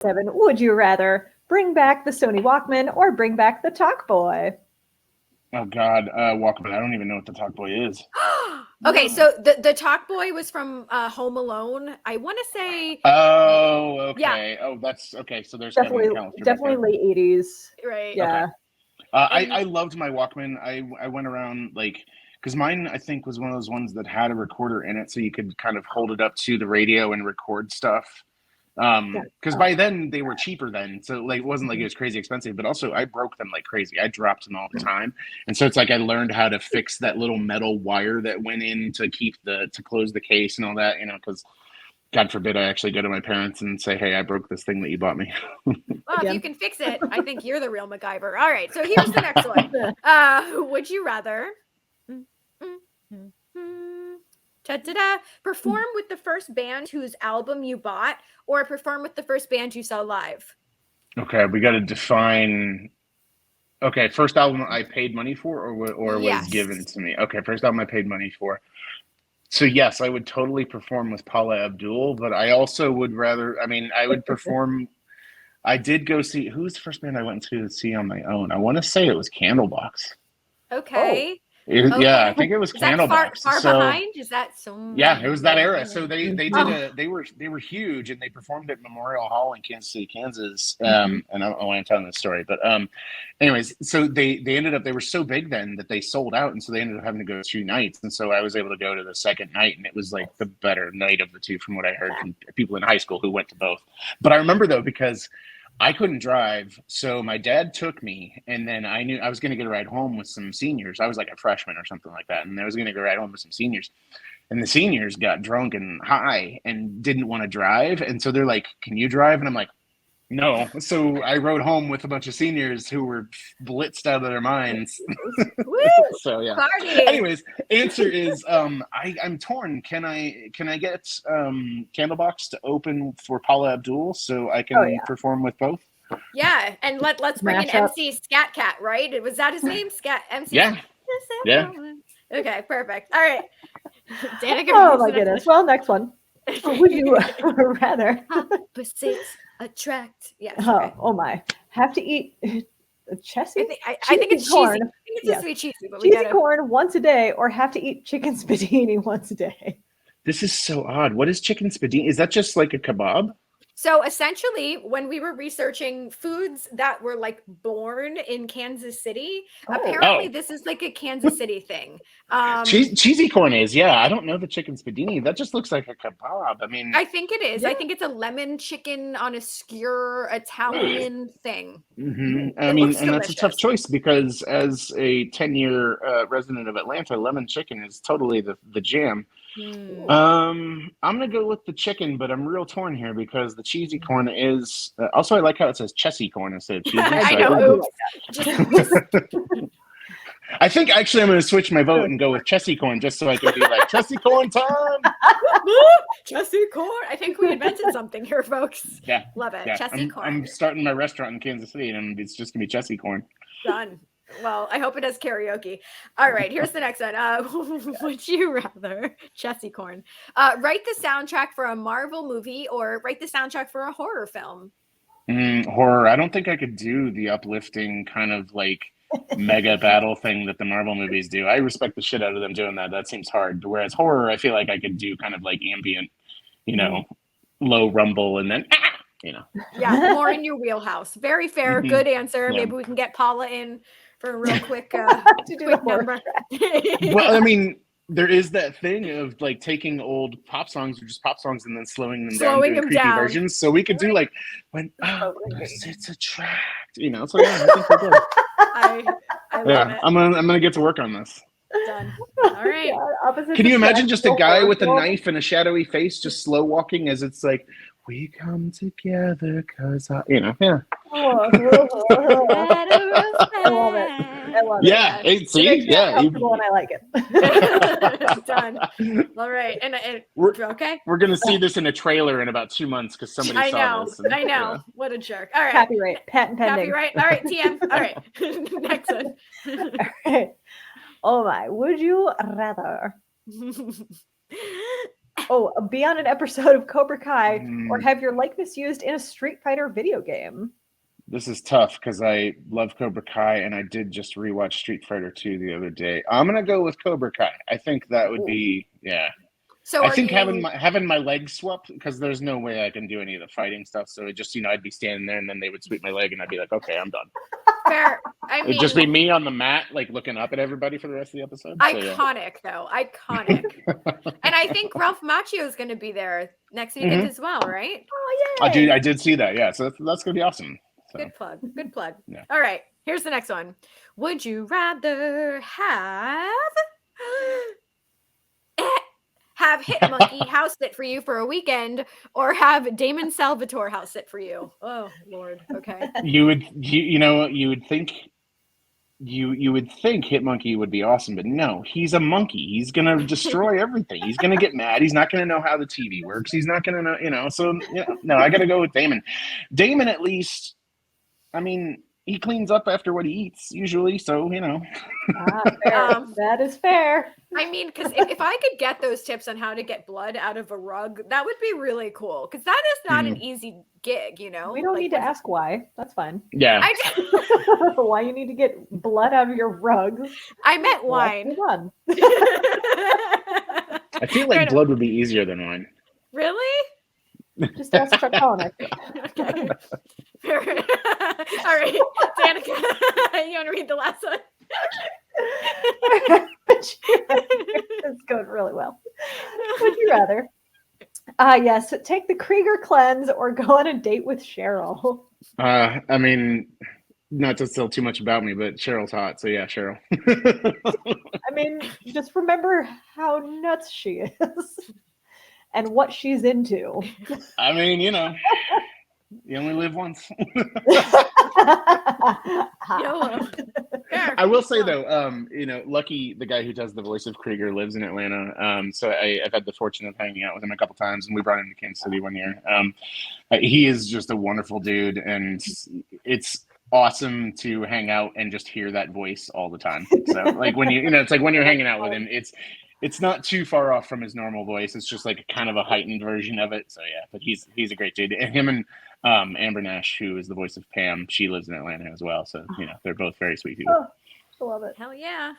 7, would you rather bring back the Sony Walkman or bring back the Talkboy? Oh God, Walkman. I don't even know what the Talk Boy is. Okay, so the Talk Boy was from Home Alone. I want to say. Oh, okay. Yeah. Oh, that's okay. So there's Definitely, Kevin McAllister back definitely there. late 80s. Right. Yeah. Okay. I loved my Walkman. I went around like because mine I think was one of those ones that had a recorder in it, so you could kind of hold it up to the radio and record stuff. Because by then they were cheaper then, so like it wasn't like it was crazy expensive, but also I broke them like crazy. I dropped them all the time, and so it's like I learned how to fix that little metal wire that went in to close the case and all that, because God forbid I actually go to my parents and say, hey, I broke this thing that you bought me. Well, if you can fix it, I think you're the real MacGyver. All right, so here's the next one. Would you rather perform with the first band whose album you bought or perform with the first band you saw live? Okay, we got to define. Okay, first album I paid money for or was given to me. Okay, first album I paid money for. So yes, I would totally perform with Paula Abdul, but I also would rather. I mean, I would perform. I did go see. Who's the first band I went to see on my own? I want to say it was Candlebox. Okay. Okay. Yeah, I think it was Candlebox. Far behind? Is that so? Yeah, it was that era. So they were huge, and they performed at Memorial Hall in Kansas City, Kansas. And I don't know why I'm telling this story, but anyways, so they ended up, they were so big then that they sold out, and so they ended up having to go 2 nights, and so I was able to go to the second night, and it was like the better night of the two from what I heard from people in high school who went to both. But I remember though, because I couldn't drive, so my dad took me, and then I knew I was going to get a ride home with some seniors. I was like a freshman or something like that, and I was going to go ride home with some seniors. And the seniors got drunk and high and didn't want to drive, and so they're like, "Can you drive?" And I'm like, "No." So I rode home with a bunch of seniors who were blitzed out of their minds. So yeah. Party. Anyways, answer is I'm torn. Can I get Candlebox to open for Paula Abdul so I can perform with both? Yeah, and let's bring in MC Scat Cat, right? Was that his name? Scat MC. Yeah. Yeah. Okay, perfect. All right. Danica, oh my goodness. Well, next one. Would you rather opposites attract? Yes. Oh my. Have to eat cheesy? I think it's corn. cheesy. I think it's supposed to be cheesy, but cheesy corn once a day, or have to eat chicken spadini once a day. This is so odd. What is chicken spadini? Is that just like a kebab? So essentially, when we were researching foods that were like born in Kansas City, apparently this is like a Kansas City thing. Cheesy corn is, yeah. I don't know the chicken spadini. That just looks like a kebab. I mean, I think it is. Yeah. I think it's a lemon chicken on a skewer Italian thing. Mm-hmm. I mean, and that's a tough choice because as a 10-year resident of Atlanta, lemon chicken is totally the jam. I'm gonna go with the chicken, but I'm real torn here because the cheesy corn is also I like how it says Chessy corn instead of cheesy. I know. I think actually I'm gonna switch my vote and go with Chessy corn just so I can be like Chessy corn time. Chessy corn. I think we invented something here, folks. Yeah, love it. Yeah. Chessy corn. I'm starting my restaurant in Kansas City, and it's just gonna be Chessy corn. Done. Well, I hope it has karaoke. All right, here's the next one. Would you rather, Chessy corn, write the soundtrack for a Marvel movie or write the soundtrack for a horror film? Horror. I don't think I could do the uplifting kind of like mega battle thing that the Marvel movies do. I respect the shit out of them doing that. That seems hard. Whereas horror, I feel like I could do kind of like ambient, low rumble and then, Yeah, more in your wheelhouse. Very fair. Good answer. Yeah. Maybe we can get Paula in for a real quick, quick number. Well, I mean, there is that thing of like taking old pop songs or just pop songs and then slowing them down, doing creepy versions. So we could do like when it's a track, So yeah, I think we're good. I love it. I'm gonna get to work on this. Done. All right. Can you imagine just a guy with a knife and a shadowy face just slow walking as it's like, we come together because yeah. I love it. Yeah, see, yeah. And I like it. Done. All right, and okay. We're gonna see this in a trailer in about 2 months because somebody saw this. I know. What a jerk. All right. Copyright, patent pending. Copyright. All right, TM. All right. Next one. All right. Oh my. Would you rather Be on an episode of Cobra Kai or Mm. have your likeness used in a Street Fighter video game. This is tough because I love Cobra Kai and I did just rewatch Street Fighter 2 the other day. I'm gonna go with Cobra Kai. I think that would be So I think having my legs swapped, because there's no way I can do any of the fighting stuff. So it just, I'd be standing there and then they would sweep my leg and I'd be like, okay, I'm done. fair. I mean, It'd just be me on the mat, like looking up at everybody for the rest of the episode. So, yeah. iconic though, iconic. And I think Ralph Macchio is going to be there next weekend as well, right? Oh, yay. I did see that. Yeah, so that's gonna be awesome. So, Good plug. Good plug. Yeah. All right. Here's the next one. Would you rather have Hit Monkey house sit for you for a weekend, or have Damon Salvatore house sit for you? Oh Lord. Okay. you would think Hit Monkey would be awesome, but no, he's a monkey. He's gonna destroy everything. He's gonna get mad. He's not gonna know how the TV works. He's not gonna know, So no, I gotta go with Damon. Damon, at least, I mean, he cleans up after what he eats usually. So fair. That is fair. I mean, because if I could get those tips on how to get blood out of a rug, that would be really cool. Because that is not an easy gig, We don't need to ask why. That's fine. Yeah. Why you need to get blood out of your rugs? I meant wine. Fun. I feel like blood would be easier than wine. Really? Just ask Chuck Palahniuk. Okay. All right, Danica, you want to read the last one? It's going really well. Would you rather? Yes, take the Krieger cleanse or go on a date with Cheryl. I mean, not to tell too much about me, but Cheryl's hot, so yeah, Cheryl. I mean, just remember how nuts she is and what she's into. I mean, you only live once. YOLO. I will say though, Lucky, the guy who does the voice of Krieger, lives in Atlanta. So I've had the fortune of hanging out with him a couple times, and we brought him to Kansas City one year. He is just a wonderful dude, and it's awesome to hang out and just hear that voice all the time. So like when it's like when you're hanging out with him, it's not too far off from his normal voice. It's just like kind of a heightened version of it. So yeah, but he's a great dude. And him and Amber Nash, who is the voice of Pam, she lives in Atlanta as well. So they're both very sweet people. I love it. Hell yeah.